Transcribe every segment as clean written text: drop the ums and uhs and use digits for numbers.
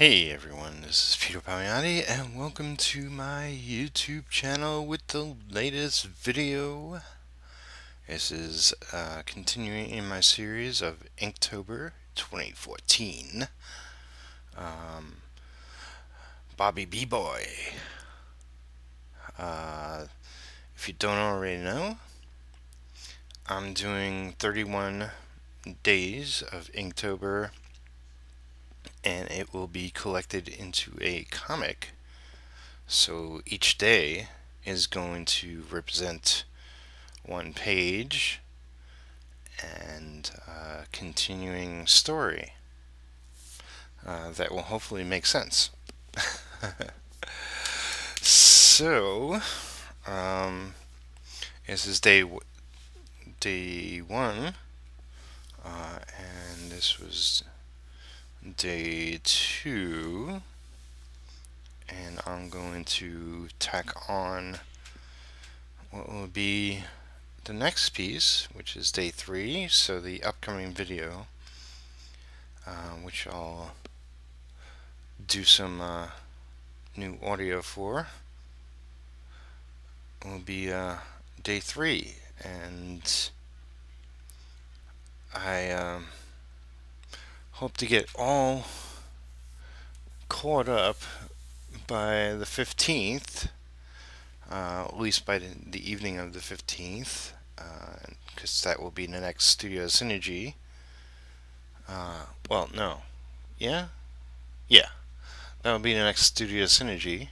Hey everyone, this is Peter Palmiotti, and welcome to my YouTube channel with the latest video. This is continuing in my series of Inktober 2014. Bobby B-Boy. Uh, if you don't already know, I'm doing 31 days of Inktober, and it will be collected into a comic. So each day is going to represent one page and continuing story that will hopefully make sense. So, um, this is day one, and this was day two, and I'm going to tack on what will be the next piece, which is day three. So the upcoming video, which I'll do some new audio for, will be day three, and I hope to get all caught up by the 15th, at least by the evening of the 15th, because that will be the next Studio Synergy. Well, no. Yeah? Yeah. That will be the next Studio Synergy.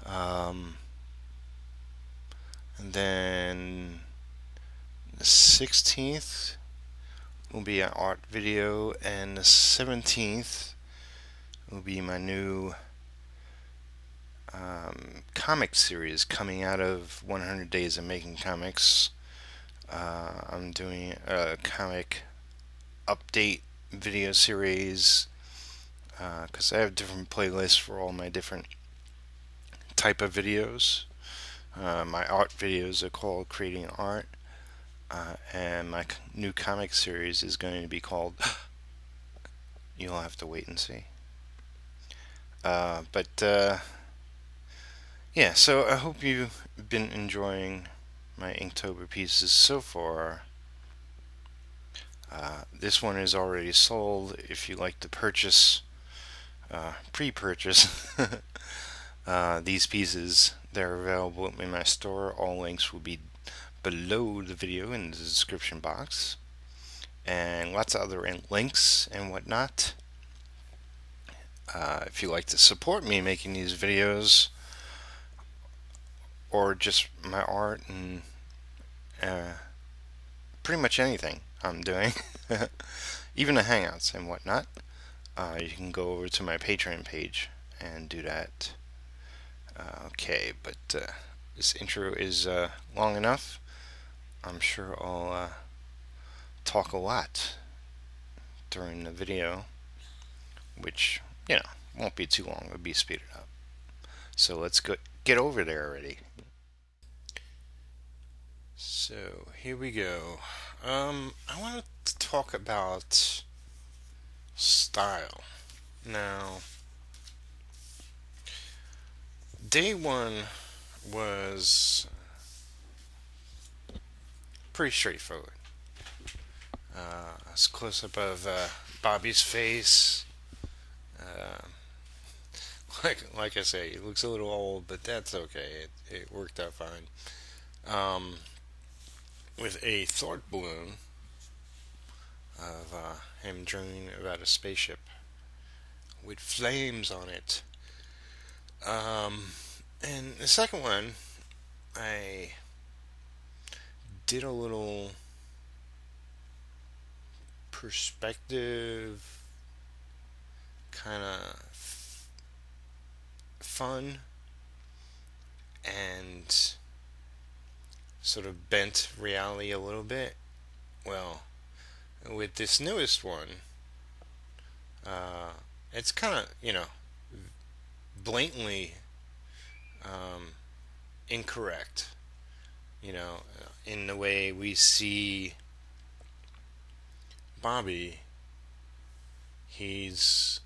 And then the 16th will be an art video, and the 17th will be my new comic series coming out of 100 Days of Making Comics. I'm doing a comic update video series because I have different playlists for all my different type of videos. My art videos are called Creating Art, and my new comic series is going to be called You'll have to wait and see. But yeah, so I hope you've been enjoying my Inktober pieces so far. This one is already sold. If you like to purchase, pre-purchase these pieces, they're available in my store. All links will be below the video in the description box, and lots of other links and whatnot. If you like to support me making these videos, or just my art and pretty much anything I'm doing, even the hangouts and whatnot, you can go over to my Patreon page and do that. Okay, but this intro is long enough. I'm sure I'll talk a lot during the video, which, won't be too long. It'll be speeded up. So let's get over there already. So here we go. I want to talk about style. Now, day one was pretty straightforward. It's close up of Bobby's face. Uh, like I say, it looks a little old, but that's okay. It worked out fine. With a thought balloon of him dreaming about a spaceship with flames on it. And the second one, I did a little perspective kind of fun and sort of bent reality a little bit. Well, with this newest one, it's kind of, blatantly incorrect, in the way we see Bobby. He's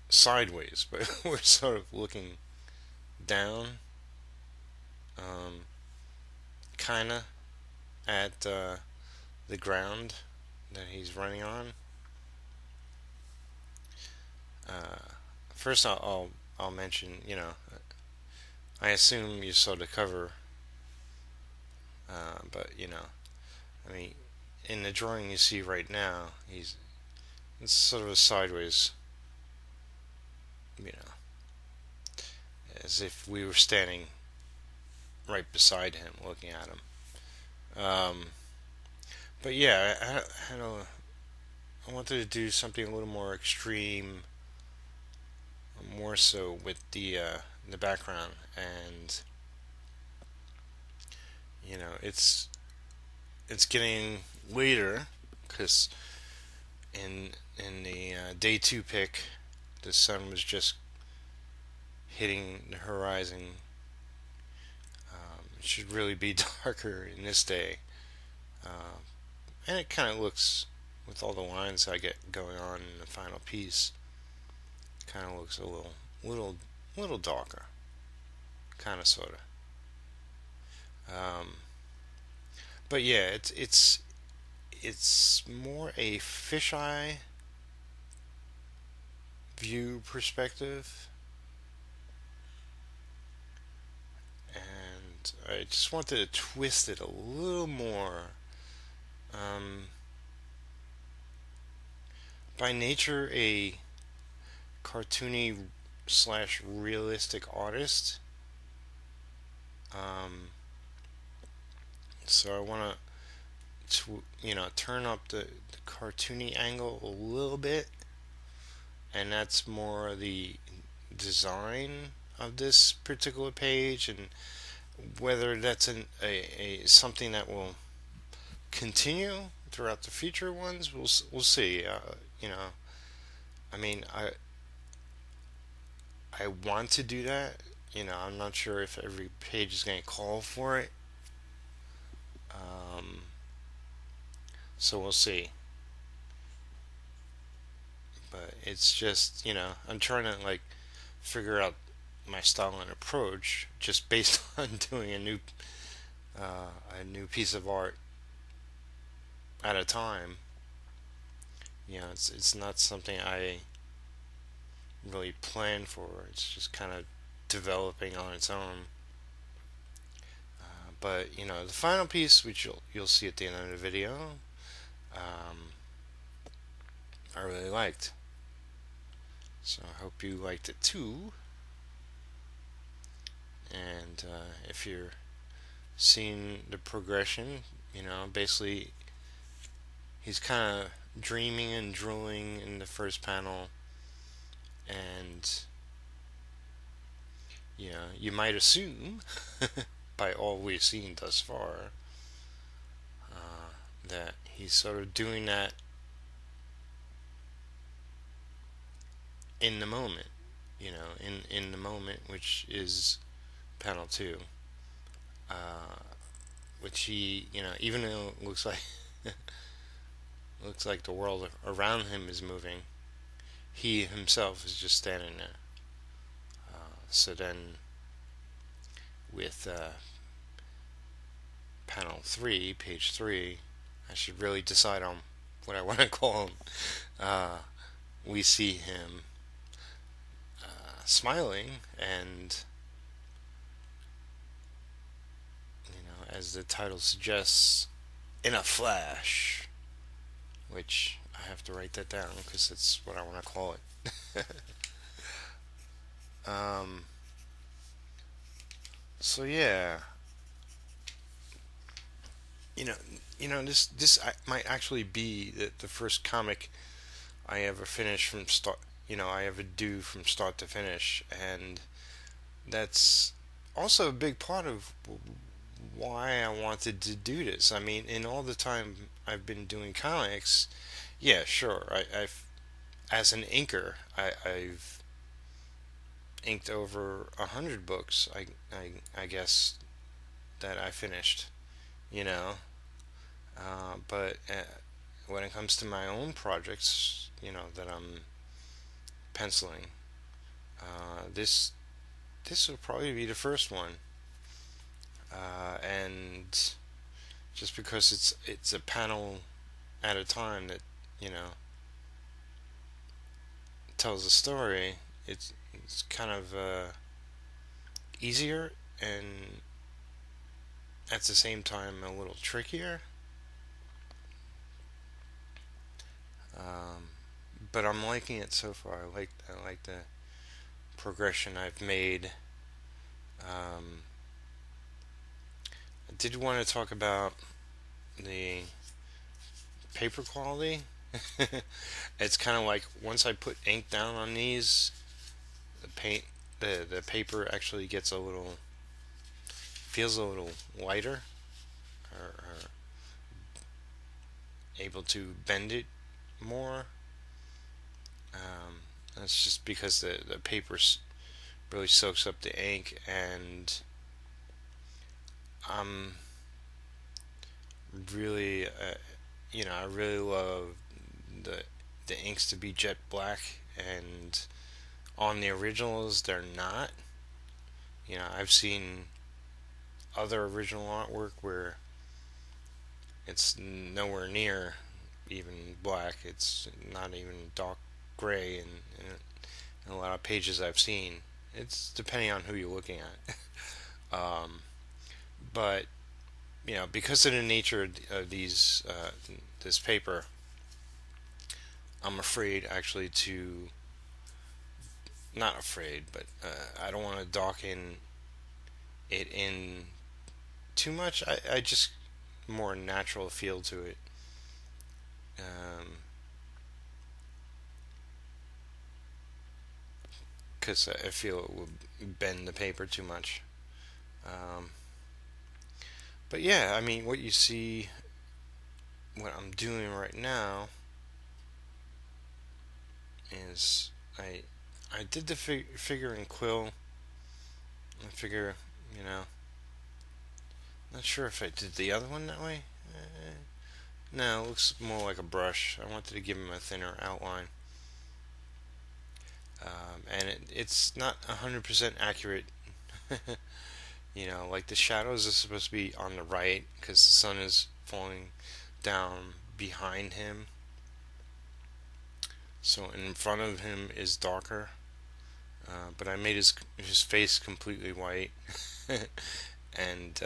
sideways, but we're sort of looking down, um, kind of at the ground that he's running on. Uh, First, I'll mention, I assume you saw the cover, but I mean, in the drawing you see right now, it's sort of a sideways, you know, as if we were standing right beside him, looking at him. Um, but yeah, I wanted to do something a little more extreme, more so with the background, and it's getting later because in the day two pick, the sun was just hitting the horizon. It should really be darker in this day, uh, and it kind of looks with all the lines I get going on in the final piece. Kind of looks a little, little darker, kind of sorta. Um, but yeah, it's more a fisheye view perspective, and I just wanted to twist it a little more. Um, by nature, a cartoony slash realistic artist, um, so I want to turn up the cartoony angle a little bit, and that's more the design of this particular page, and whether that's a something that will continue throughout the future ones, we'll see. You know, I mean, I want to do that. I'm not sure if every page is going to call for it. Um, so we'll see. But it's just, I'm trying to like figure out my style and approach just based on doing a new piece of art at a time. It's not something I really plan for. It's just kind of developing on its own. But the final piece, which you'll see at the end of the video, um, I really liked. So I hope you liked it too. And if you're seeing the progression, basically he's kind of dreaming and drooling in the first panel, and you might assume by all we've seen thus far that he's sort of doing that in the moment, in the moment, which is panel two, uh, which he, even though it looks like looks like the world around him is moving, he himself is just standing there. So then, with panel three, page three, I should really decide on what I want to call him. Uh, we see him smiling, and as the title suggests, in a flash, which I have to write that down because it's what I want to call it. um, so yeah, you know, this might actually be the first comic I ever finish from start. I ever do from start to finish, and that's also a big part of why I wanted to do this. I mean, in all the time I've been doing comics, yeah, sure, I've as an inker, I've inked over 100 books. I guess that I finished, you know. But when it comes to my own projects, that I'm penciling, This will probably be the first one, and just because it's a panel at a time that you know tells a story, it's kind of easier and at the same time a little trickier. Um, but I'm liking it so far. I like the progression I've made. Um, I did want to talk about the paper quality. It's kind of like once I put ink down on these, the paint, the paper actually gets a little, feels a little lighter, or able to bend it more. That's just because the paper really soaks up the ink, and I'm really, I really love the the inks to be jet black, and on the originals they're not. I've seen other original artwork where it's nowhere near even black. It's not even dark gray, in a lot of pages I've seen. It's depending on who you're looking at. But because of the nature of this paper, I'm afraid actually to, not afraid, but I don't want to darken it in too much. I just more natural feel to it. Because I feel it would bend the paper too much. Um, but yeah, I mean, what you see, what I'm doing right now is I did the figure in quill. I figure, you know, not sure if I did the other one that way. No, it looks more like a brush. I wanted to give him a thinner outline. And it's not 100% accurate. Like the shadows are supposed to be on the right because the sun is falling down behind him. So in front of him is darker. But I made his face completely white, and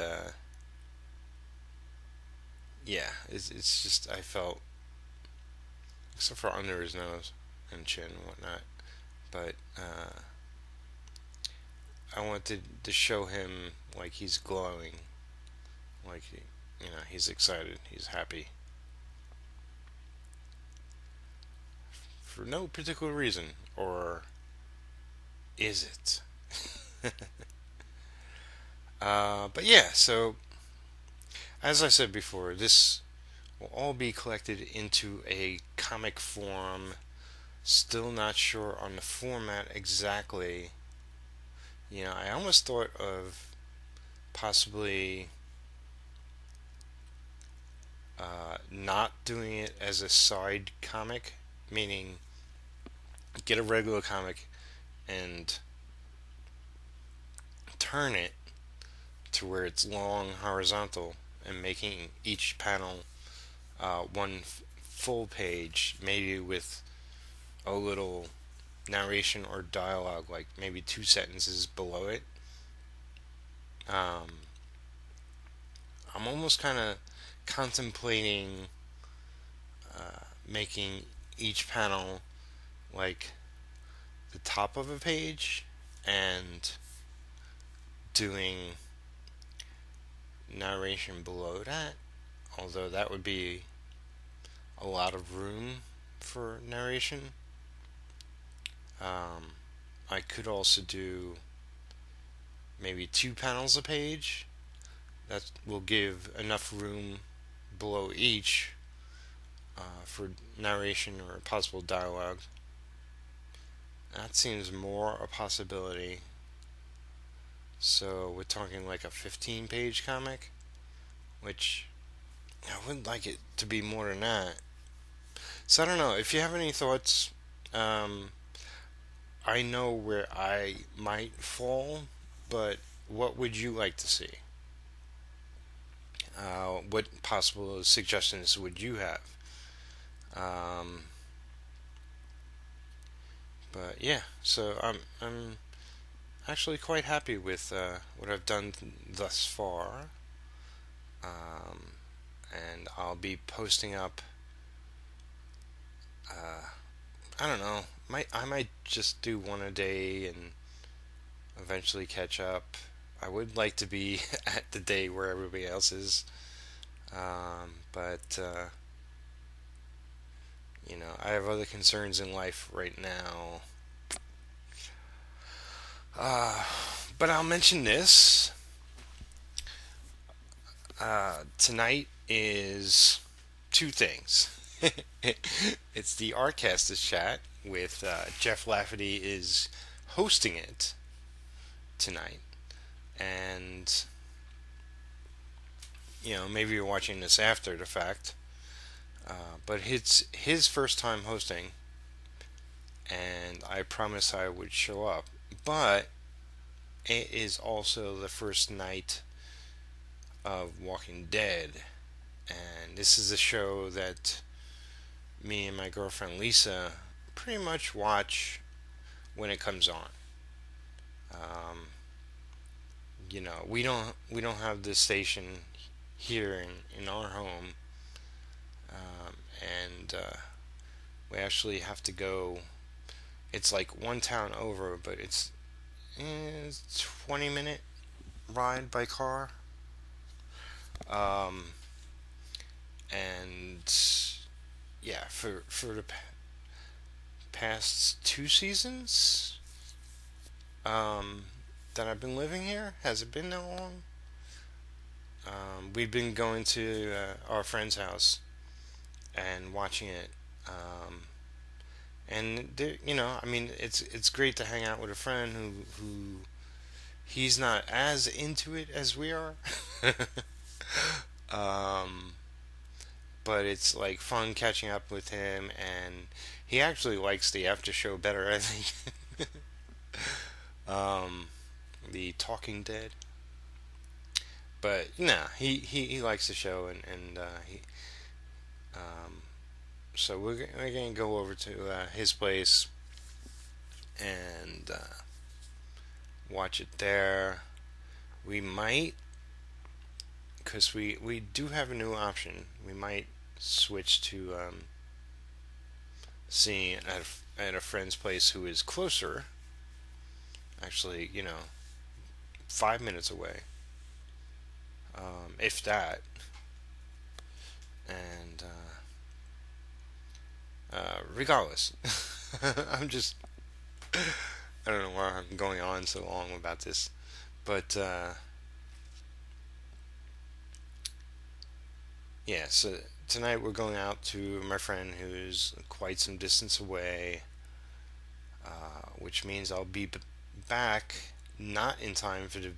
yeah, it's just I felt, except for under his nose and chin and whatnot. But I wanted to show him like he's glowing, like he's excited, he's happy for no particular reason, or is it? But yeah, so as I said before, this will all be collected into a comic form. Still not sure on the format exactly. I almost thought of possibly not doing it as a side comic, meaning get a regular comic and turn it to where it's long horizontal and making each panel one full page, maybe with a little narration or dialogue, like maybe two sentences below it. Um, I'm almost kind of contemplating making each panel like the top of a page and doing narration below that, although that would be a lot of room for narration. Um, I could also do maybe two panels a page. That will give enough room below each for narration or possible dialogue. That seems more a possibility. So we're talking like a 15-page comic, which I would like it to be more than that. So I don't know if you have any thoughts. Um, I know where I might fall, but what would you like to see? What possible suggestions would you have? Um, but yeah, so I'm actually quite happy with what I've done thus far, um, and I'll be posting up. Uh, I don't know. I might just do one a day and eventually catch up. I would like to be at the day where everybody else is, but I have other concerns in life right now. Uh, but I'll mention this. Tonight is two things. It's the Artcasters chat with Jeff Lafferty is hosting it tonight, and maybe you're watching this after the fact, but it's his first time hosting, and I promised I would show up. But it is also the first night of Walking Dead, and this is a show that me and my girlfriend Lisa pretty much watch when it comes on. Um, we don't have this station here in our home, and we actually have to go. It's like one town over, but it's 20-minute ride by car. Um, and yeah, for the past two seasons um, that I've been living here, has it been that long? We've been going to our friend's house and watching it. And I mean, it's great to hang out with a friend who he's not as into it as we are. um, but it's like fun catching up with him, and he actually likes the after show better, I think. um, the Talking Dead. But nah, he likes the show, um, so we're gonna go over to his place and watch it there. We might, because we do have a new option. We might switch to seeing it at a friend's place who is closer. Actually, 5 minutes away, if that. And regardless, I'm just I don't know why I'm going on so long about this, but yeah. So tonight we're going out to my friend who's quite some distance away, which means I'll be back not in time for the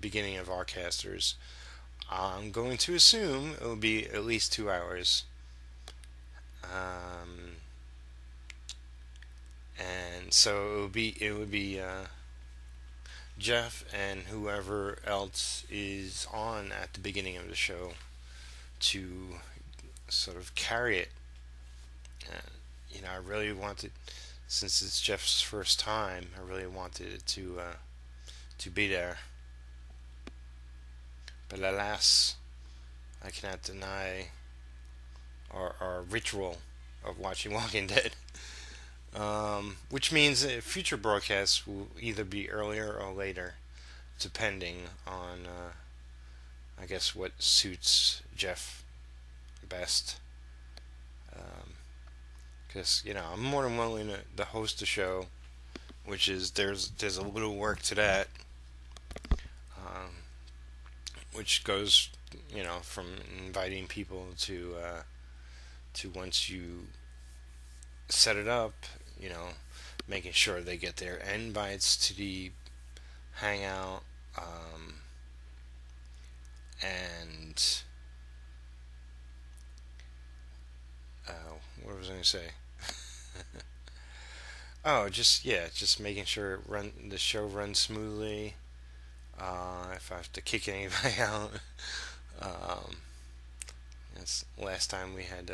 beginning of our casters. I'm going to assume it will be at least 2 hours. Um, and so it would be Jeff and whoever else is on at the beginning of the show to sort of carry it. Uh, I really wanted, since it's Jeff's first time, I really wanted it to be there. But alas, I cannot deny our ritual of watching Walking Dead. Which means that future broadcasts will either be earlier or later, depending on, I guess, what suits Jeff best. Because I'm more than willing to host a show, which is there's a little work to that, um, which goes from inviting people to once you set it up, you know, making sure they get their invites to the hangout, and what was I going to say? Oh, just yeah, just making sure the show runs smoothly. If I have to kick anybody out, um, that's last time we had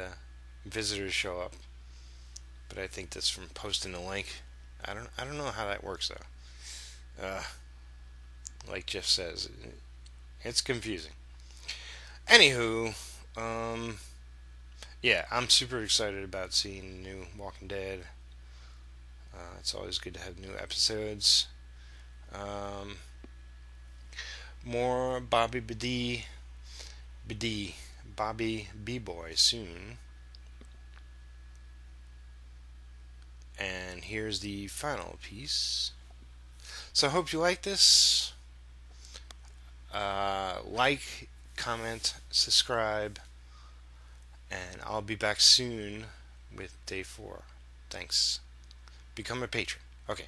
visitors show up, but I think that's from posting a link. I don't know how that works though. Like Jeff says, it's confusing. Anywho, um, yeah, I'm super excited about seeing new Walking Dead. It's always good to have new episodes. Um, More Biddy, Bobby B Boy soon. And here's the final piece. So I hope you like this. Like, comment, subscribe, and I'll be back soon with day 4. Thanks. Become a patron. Okay.